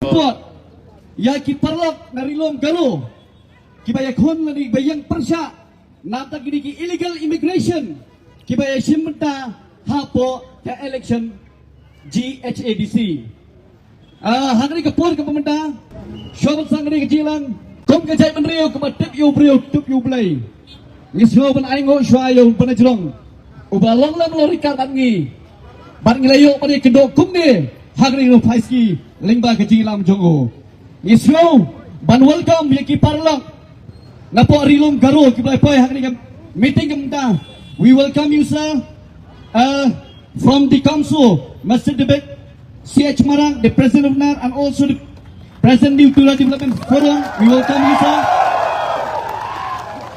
Pot, ya kiparlok narilom galo, kibaya kon lagi bayang persya, nata gini ki illegal immigration, kibaya simenta hapo ke election GHADC. Hangri kapur ke pemerintah, syawal sangri kejilang, kom kejai menriu kematip yu beriu tup yu belai, ngisyo pen aingo sywayo penajrong, ubalong lam lorikan angi, ban ngilayo pada kedok kum ni, hangri no paiski. Lingba kejilam jongo. Ngisyo ban welcome ya kiparlok. Napo rilom garo kibai poi hakni meeting kemda. We welcome you sir. From the council, Mr. Debek CH Marang, the president of NAR and also the president of Tura Development Forum. We welcome you sir.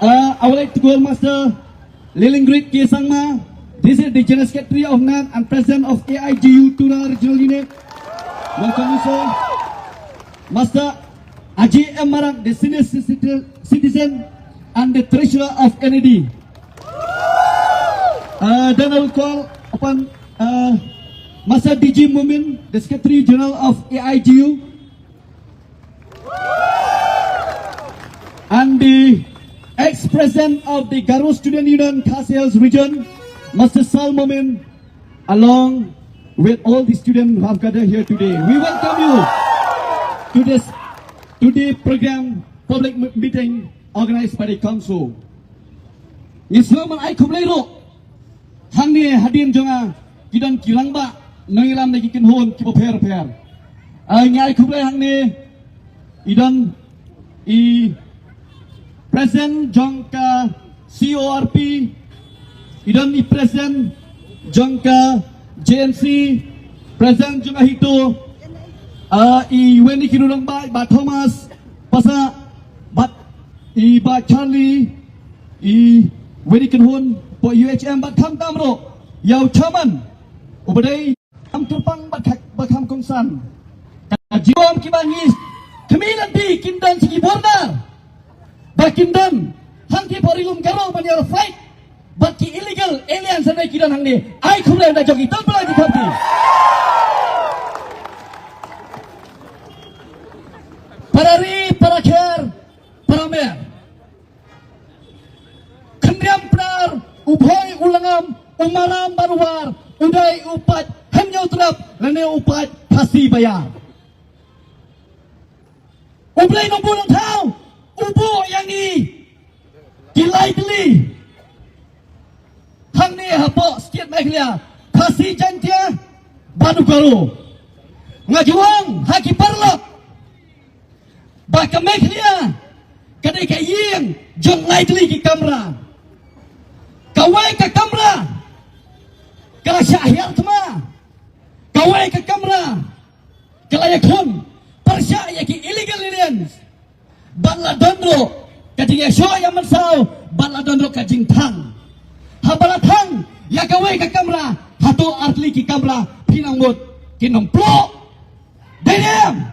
I would like to call Master Lilingrit Kiesangma. This is the General Secretary of NAR and President of AIGU Tura Regional Unit. Welcome you sir. Master Ajay M. Marang, the senior citizen and the treasurer of NAD. Then I will call upon Master DG Mumin, the Secretary General of AIGU. And the ex-president of the Garo Student Union Khasi region, Master Sal Mumin, along with all the students who have gathered here today. We welcome you to the program public meeting organized by the council. Ngislaman ay kumlero hang ni hadin jonga kidan kilang ba nangilam na kikin hon kibo per ay ngay kumlay hang ni idan I present jongka CORP idan I present jongka JNC present juga hito I Wendy Kirurang ba Thomas pasa ba Charlie I Wendy Kinhun po UHM ba kam tamro yau chairman ubadai am terpang ba kam kongsan kajiom kibangis kemilan di kindan sigi border ba kindan hangki porilum garo maniar fight baki illegal alien sanai kidan hangni ai khumlai da jogi ton pelai dikhamti parari parakher paramer khandriam prar ubhoi ulangam umaram baruwar udai upat hamnyau trap lane upat phasi bayar ublai nombor thau ubo yang ni kilai teli hang ni hapo setiap mereka Khasi jantia banu garo ngajuang haki parlok baka mereka kadai kayeng jong lai teli ki kamera kawai ke kamera kala syahyar tma kawai ke kamera kala yakun persya yaki illegal aliens banla dondro kading yasho yang mensau banla dondro kajing tang habalathang ya kawai ke kamera hato artli ki kamera pinangot kinong plo dayam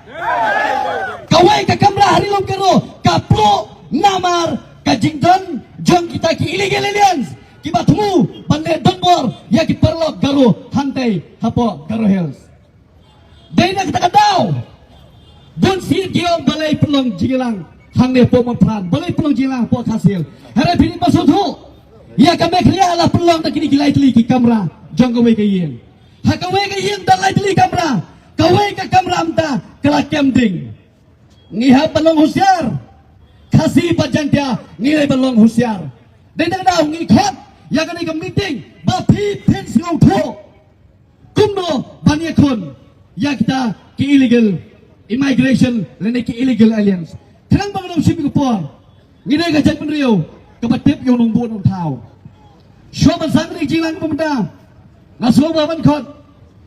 kawai ke kamera harilom kero kaplo namar kajingdan jong kita ki illegal aliens kibatmu bande donbor ya ki perlok garo hantai hapo garo hills dayna kita kadau don sir giom balai pelong jilang hangde po maplan balai pelong jilang po khasil hare bini masuthu ya kami kaya ala pelong tak kini gilai teli ki kamera jong kawai kayin ha kawai kayin dalai teli kamera kawai ke kamera amta kala kemding ngiha pelong husyar Khasi pajantia nilai pelong husyar dan dah ngikhat ya kan ikam meeting bapi pen singau tho kumno banyakon ya kita ki illegal immigration lene ki illegal aliens tenang bang nom sipi kupor ngidai gajat penriu kebatip yung nungbu nung tao Shoman sangri jilang pemerintah ngaslo baban kot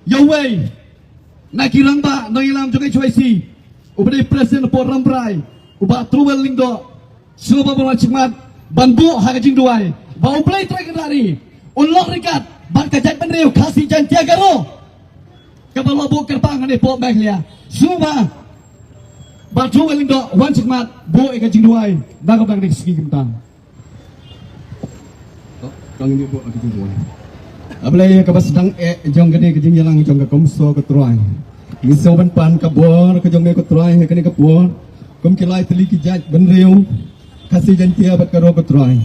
yawai nakirang ba nangilam jogai choisi ubade presiden po rambrai uba truwel lingdo sloba berwacikmat banbu hagajing duai bau play track dari ulok rikat ban kajat penriu Khasi jantia garo kabalo bu kerpang ane po baglia suma ba truwel lingdo wancikmat bu hagajing duai dagabang dik sigi kemtang Kang ini buat aku semua. Abalai kapas sedang jong gede kejing jalang jong ke komso ke truai. Miso ban pan kabor ke jong me ko trai kene kapur kum kilai teli ki jaj benriu kasih jantia bat karo ko trai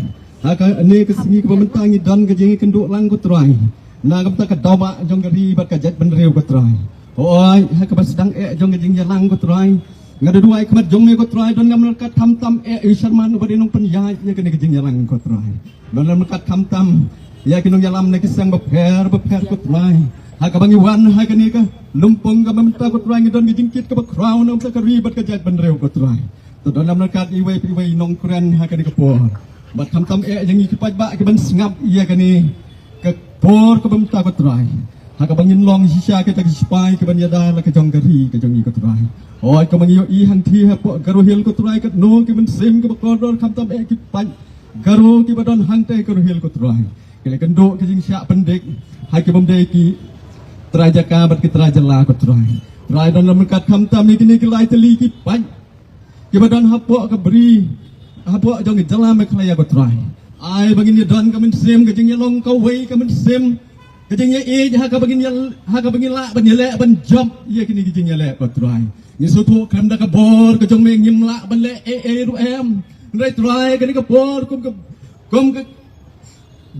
haka ane ke singi ko mentangi dan ke jengi kenduk lang ko trai na kam ta ka doma jong gari bat ka jaj benriu ko trai oi haka bas sedang jong ke jengi lang ko trai ngada dua ikmat jong me ko trai don ngam kat tham tam sharman ubadi nong penjaj ya kene ke jengi lang ko trai don kat tham tam ya kinong yalam ne kisang beper ko trai haka bangi wan haka ni ka lumpung ka mamta ko try ngidon gijingkit ka ba crown am sa karibat ka jat banrew ko try to don nam nakat iway priway nong kren haka ni ka por bat tam yang ikipaj ba ka ban singap iya kani ka por ka mamta ko try haka bangin long sisya ka tag spy ka ban yada la ka jong gari ka jong ko try oi ka mangi yo i hang thi ha po garohil ko try ka no ki ban sim ka ba kodor tam ikipaj garo ki badon hang te garohil ko try kile kendo ka jing sya pendek hai ka bamde ki Teraja kabat kita raja lah ko try. Rai dan lam kat kham tam ni kini kelai teli ki pan. Ki badan hapok ka beri. Hapok jong jala me khlaya ko try. Ai bagin ni don ka men sem ka jing long ka wei ka men sem. Ka jing e ha ka bagin la ban le ban job ye kini ki jing le ko try. Ni sutu kam da ka bor ka jong me ngim la ban le ru em. Rai try ka ni ka bor kum ka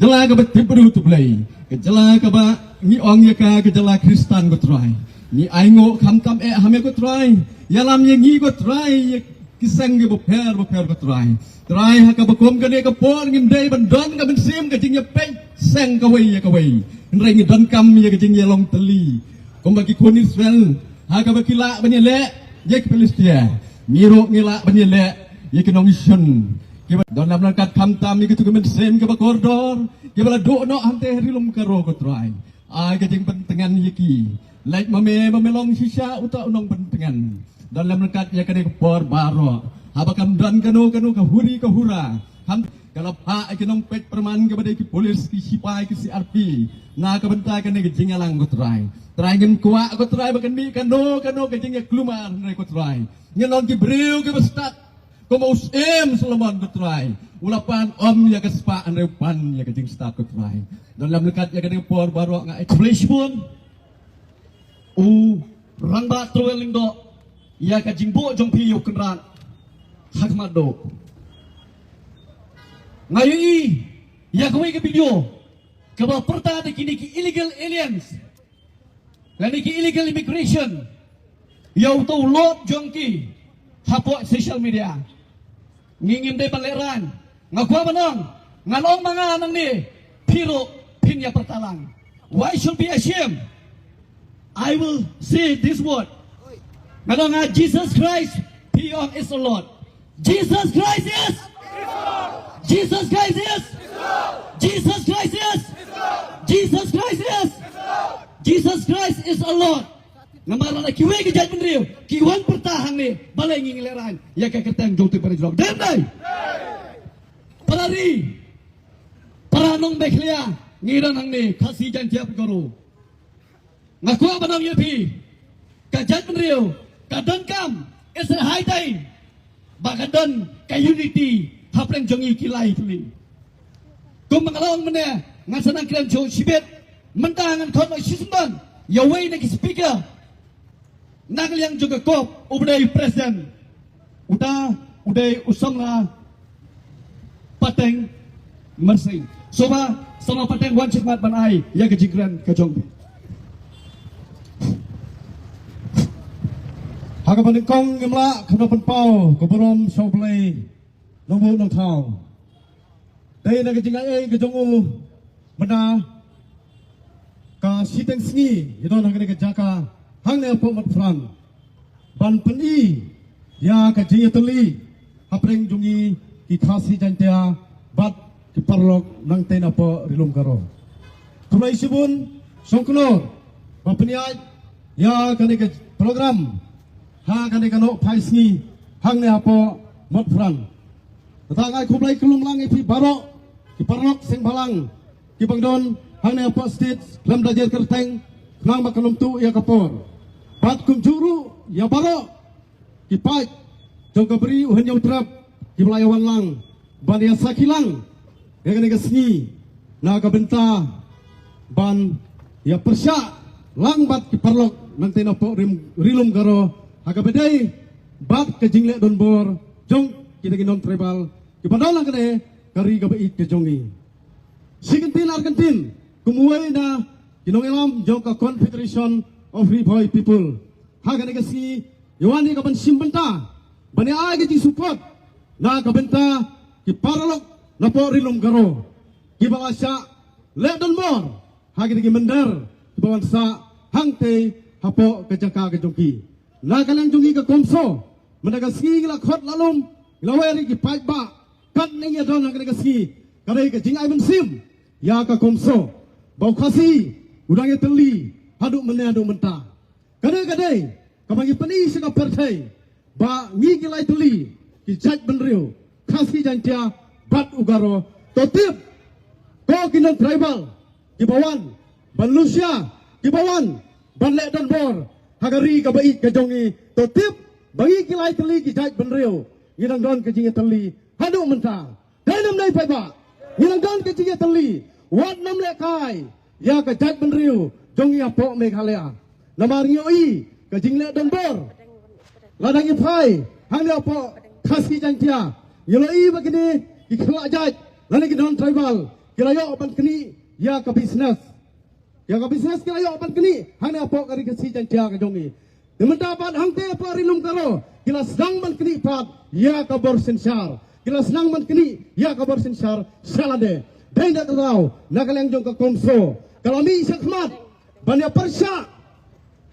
jala ka bat tibru tu play. Ka jala ka ba ni ong ya ka jala Kristen ko try ni aingo kham tam hame ko try yalam ye ngi ko try ye kisang ge boper ko try ha ka bakom ka de ka por ngim dei ban don ka ben sim ka jing ye pe sang ka wei nrai ngi don kam ye ka jing ye long teli kom bagi kon Israel ha ka bakila ban ye le ye ke Palestina ngiro ngila ban ye le ye ke nong sion ke don nam kat kham tam ni ke tu ben sim ka ba kordor ke bala do no ante rilum ka ro ko try ai ka jing pentengan yiki like mamelong sisa uta unong pentengan dalam lekat ya kene por baro habakam dan kanu ka huri ka hura ham kalau ha ikinong pet perman ke badai ki polis ki sipai ki CRP na ka benta kene ke jing alang ko try ngem kuak ko try bakan mi kanu ke jing ya klumar nai ko try ngelon ki breu ke bestat ko maus Solomon ko try ulapan om ya kespa ane pan ya ke jing stat ko try dalam lekat ya kene por baro nga explain pun rang ba troeling do ya ka jingbo jong pi yo kenran hakmat do ngayi ya kawai ke video ke ba perta de kini ki illegal aliens lani ki illegal immigration ya to lot jong ki hapo social media ngingim de paleran ngakwa banong ngalong mga nang ni piro pinya pertalang. Why should be ashamed? I will say this word. Ngalong Jesus Christ, Piyong is the Lord. Jesus Christ is. Jesus Christ is. Jesus Christ is. Jesus Christ is. Jesus Christ is the Lord. Ngamara na kiwe ki jaj benriu, kiwan pertahan ni balai ngileran ya ka ketang jauh pada jurang. Dendai. Parari. Paranong beklia ngiran hang ni kasih jantia perkoro. Ngaku apa nang yepi? Kajat benriu, kadan kam, it's a high time. Bakadan ka unity hapreng jongi kilai tuli. Kum mengalong mene ngasanang kiran jo sibet mentangan kon sisman yawai na speaker. Nagliang juga kop ubday presiden. Uday usang na pateng mersing. Soba sama pateng wan cikmat banai ya kejigran kejong. Hakapan kong ngemla kena penpau keberom soblay nombor nong tau. Day na kejingai kejongu mena ka siteng singi ito na kena kejaka hang ne pomat frang ban peni ya kejinga teli hapreng jungi ki khasi jantia bat ki parlok nang tena po rilum karo. Tulai sibun songkno bapeniai ya kena ke program ha kane kano paisngi hang ne apo mot frang tatangai kublai kelung lang ipi barok ki parok sing balang ki bangdon hang ne apo state lam dajer kerteng nang makalum tu ya kapor bat kum juru ya barok ki pai jong kabri uhan yang trap ki belayawan lang ban ya sakilang ya kane kesni na ka benta ban ya persya lang bat ki parlok nang tena po rilum karo Hagabedai bat ke jingle don bor jong kita ginon tribal ke padalang kene kari ka bait ke jongi sigentin Argentin kumuai na ginong elam jong ka Confederation of Free Boy People haga negasi yawani ka ban simbenta bani agi ti support na ka benta ki paralok na po rilom garo ki bawasya le don bor haga negi mendar ki bawansa hangte hapo ke jaka ke jongki na kalang jongi ka komso menagasi la khot lalum lawari ki paiba kat ni ya don negasi kadai ke jingai bensim ya ka komso bau khasi udang ya teli haduk mene haduk menta kadai kamangi pani sega partai ba ngi kilai teli ki jaj benriu khasi jantia bat ugaro totip ko kinan tribal ki bawan balusia ki bawan banle dan bor hagari ka bait ka jongi totip bagi kilai teli ki jaj benriu nginang don ke jingai teli haduk menta danam nai paiba nginang don ke jingai teli wat nam le kai ya ka jaj benriu jongi apo Meghalaya namar ngioi ka jingle don bor ladang i phai hang le apo khasi jantia yeloi bagini ki khla jaj lani ki don tribal kirayo opan kini ya ka business kirayo opan kini hang le apo kari khasi jantia ka jongi dementa pat hang te apo rilum karo kila sedang man kini pat ya ka bor sensar kila senang man kini ya ka bor sensar salade dai dak tau nakaleng jong ka komso kalau mi sakmat banya persya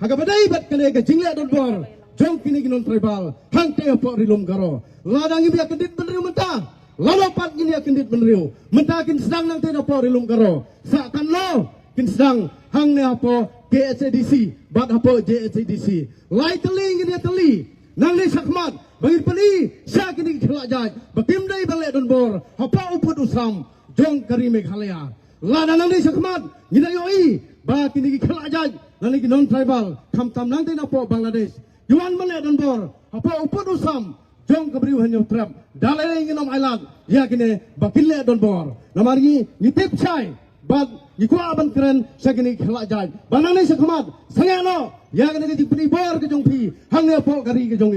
haga badai bat kene ke jingle don bor jong kini ginon tribal hang te apo rilum garo ladang ibi akendit benriu menta lalopat gini akendit benriu menta kin sedang nang te apo rilum garo sakan lo kin sedang hang ne apo GSADC bat apo JSADC lai teling gini teli nang ne sakmat bagi peli sa kini khelajaj bakim dai bale don bor apa uput usam jong kari Meghalaya lada nang ni sakmat ngina yoi ba kini khelajaj nang ni non tribal kam tam nang tena po Bangladesh yuan male don bor apa uput usam jong kabriu hanyo trap dalai nginom island ya kini bakile don bor namari ni tip chai bat ni kwa ban kren sa kini khelajaj banang ni sakmat sangano ya kini ki pni bor ke jong pi hang ne po kari ke jong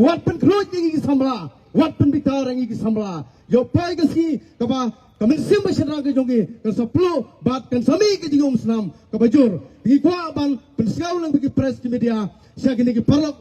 wat pen khluj ki samla wat pen bitar ngi ki samla yo pai ke si kaba kami simba sedang ke jongi kan 10 bat kan sami ke jingong senam ke bajur di kwa ban pensiau lang bagi press di media sia kini ki parlok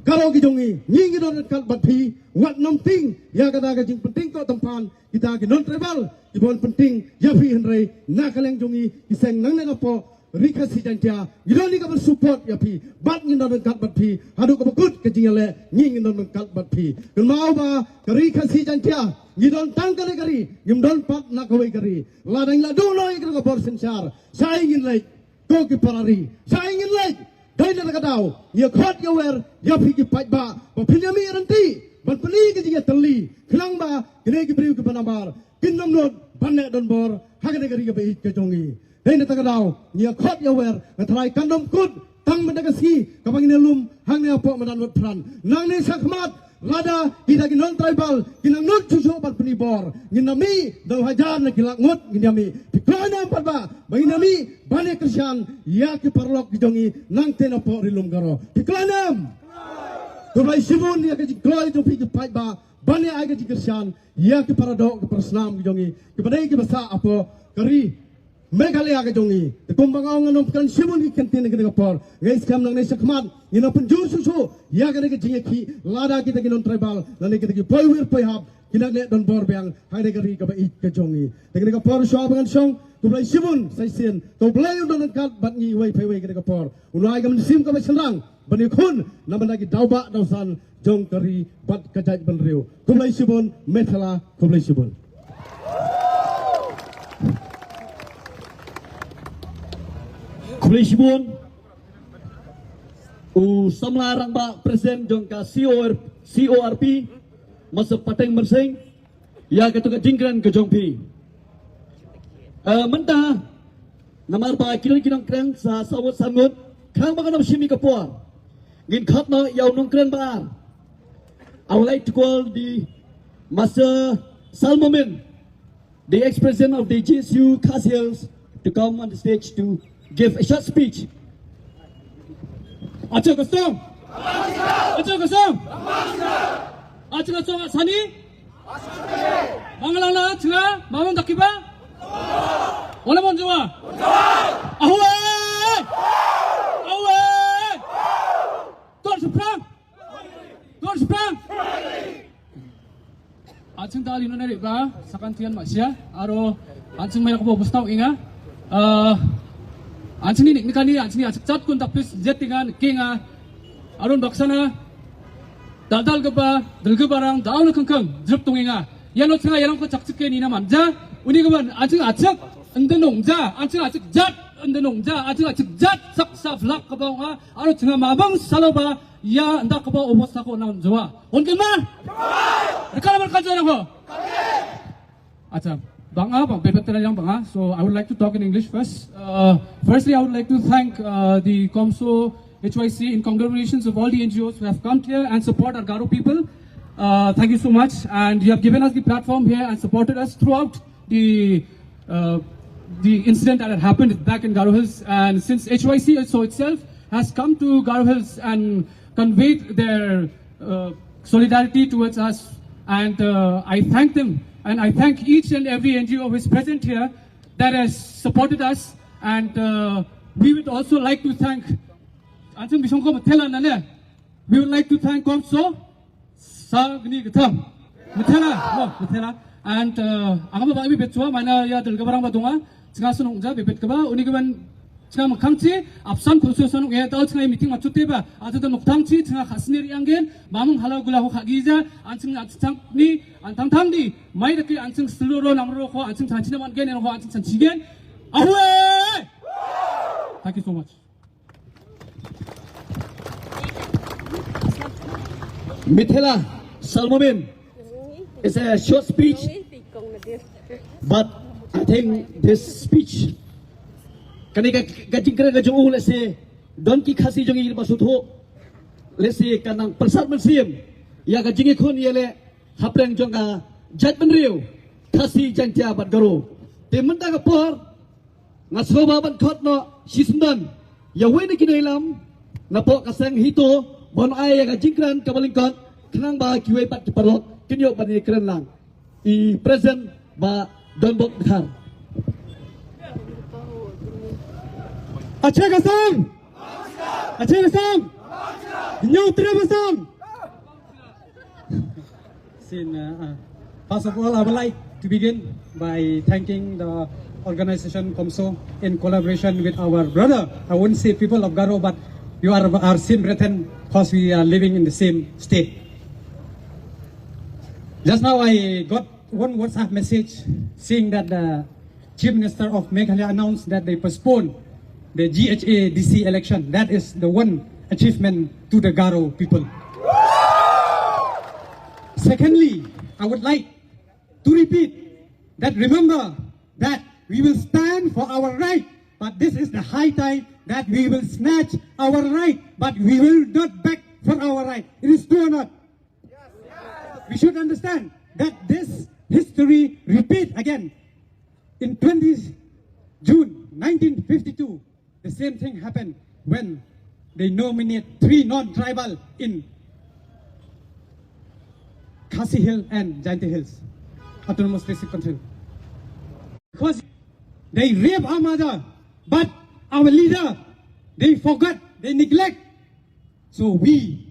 kalau ke jongi ngingi don kat bat pi wat nom ting ya kata ke jing penting ko tempan kita ke non tribal ibon penting ya pi henrei na kaleng jongi iseng nang ne po rika si jantia gidoni ka support ya pi bat ngin don kat bat pi hadu ka bakut ke jingale ngingi don kat bat pi kan mau ba rika si jantia ngidon tangkale kari ngimdon pat na kawai kari ladang la doloi ka bor sensar sa ingin lek ko ki parari sa ingin lek dai na ka daw ya khot ya wer ya pi ki pat ba pinyami ranti ban peli ke jinga teli khlang ba kene ki briu ki panambar kinnam not banne don bor hagane kari ka bait ke jongi dai na ka daw ya khot ya wer ngatrai kandom kut tang menagasi kapang inelum hang ne apo madan wat pran nang ne sakmat lada kita ginon tribal kinang nut susu bat penibor ginami dau hajar na kilak ngut ginami piklana padba baginami bane Kristyan ya ki parlok gijongi nang tena po rilum garo piklanam kubai sibun ya ki kloi to pi ki ba bane ai ki Kristyan ya ki paradok ki persnam gijongi ki badai ki basa apo kari Meghalaya ke jongi kumbang ang anom kan sibun ki kantin ke por guys kam nang ne sakmat ina penjur susu ya ke ke jinge ki lada kita ki non tribal nang kita ki poiwir poihap kina le don bor bang hare ke ri ka ba ik ke jongi te ke por sho bangan song tu blai sibun sai sen tu blai don kat bat ngi wei phai wei ke por unai kam sim ka ba senang bani khun na ban lagi dauba dausan jong kari bat kajaj ban riu tu blai sibun methala tu blai sibun Kublai Sibun samla rang ba presiden jong ka CORP masa pateng mersing ya ketuka jingkran ke jongpi menta namar ba kinong kren sa sawot sangut kang bagan shimi ka por ngin khat no yaw nong kren ba I would like to call the Master Salmomin, the ex-president of the GSU Casiels, to come on the stage to give a short speech. Acho Kostong. Aceh kosong. Aceh kosong sani. Mangalala cera mamun takiba. Wala mon jawa. Ahwe. Ahwe. Tuan seberang. Tuan seberang. Aceh tali nuna riba sakantian masya. Aro Aceh maya ko bustau inga. Aceh ni nikani Aceh ni aceh cat kun tapis jet tingan kinga. Aron baksana dal geba dalge barang daun kengkeng drip tunginga yano tengah yang ko cakcike ni na manja uni geban acing ende nongja acing jat ende nongja acing jat sak saflak kebawa aro tengah mabang saloba ya anda kebawa obos tako naon jawa on kema rekala berkaja ko acam banga bang bebetan yang banga so I would like to talk in English first. Firstly I would like to thank the Komso HYC in congratulations of all the NGOs who have come here and support our Garo people. Thank you so much, and you have given us the platform here and supported us throughout the incident that had happened back in Garo Hills. And since HYC also itself has come to Garo Hills and conveyed their solidarity towards us, and I thank them, and I thank each and every NGO who is present here that has supported us, and we would also like to thank. We would like to thank Komso Sagni Gatam Mutela and Angama Babi Betua, Mana Ya del Gabarang Badunga, Tsasun Unja, Betkaba, Unigaban Cham Kamti, Absan Kususon, we had also a meeting of Tuteba, after the Muktamti, Hasnir Yangen, Mamung Halagula Hagiza, Ansing Atangni, and Tantandi, Maidaki, Ansing Sluro, Namroko, Ansing Tanchina again, and Ansing Sanchigan. Away! Thank you so much. Mithila Salmomin is a short speech, but I think this speech kanika gajingkara gajung let's say don ki khasi jongi masutho let's say kanang persat mensiam ya gajingi khon yele hapreng jonga jat benriu khasi jantia bat garo tementa ka por ngasoba ban khot no sisndan ya wene kinailam napo kasang hito bon ay ga jingkran kabalingkot kenang ba kiwe pat parot kinyo ban ni kren lang I present ba don bok khar Aceh kosong. Aceh kosong. Nyau kosong. First of all, I would like to begin by thanking the organization Komso in collaboration with our brother. I wouldn't say people of Garo, but you are our same brethren because we are living in the same state. Just now I got one WhatsApp message saying that the Chief Minister of Meghalaya announced that they postponed the GHA DC election. That is the one achievement to the Garo people. Secondly, I would like to repeat that remember that we will stand for our right, but this is the high time that we will snatch our right, but we will not beg for our right. It is true or not? We should understand that this history repeat again. In 20 June 1952, the same thing happened when they nominate 3 non-tribal in Khasi Hill and Jaintia Hills, Autonomous District Control. Because they rape our mother, but our leader, they forgot, they neglect. So we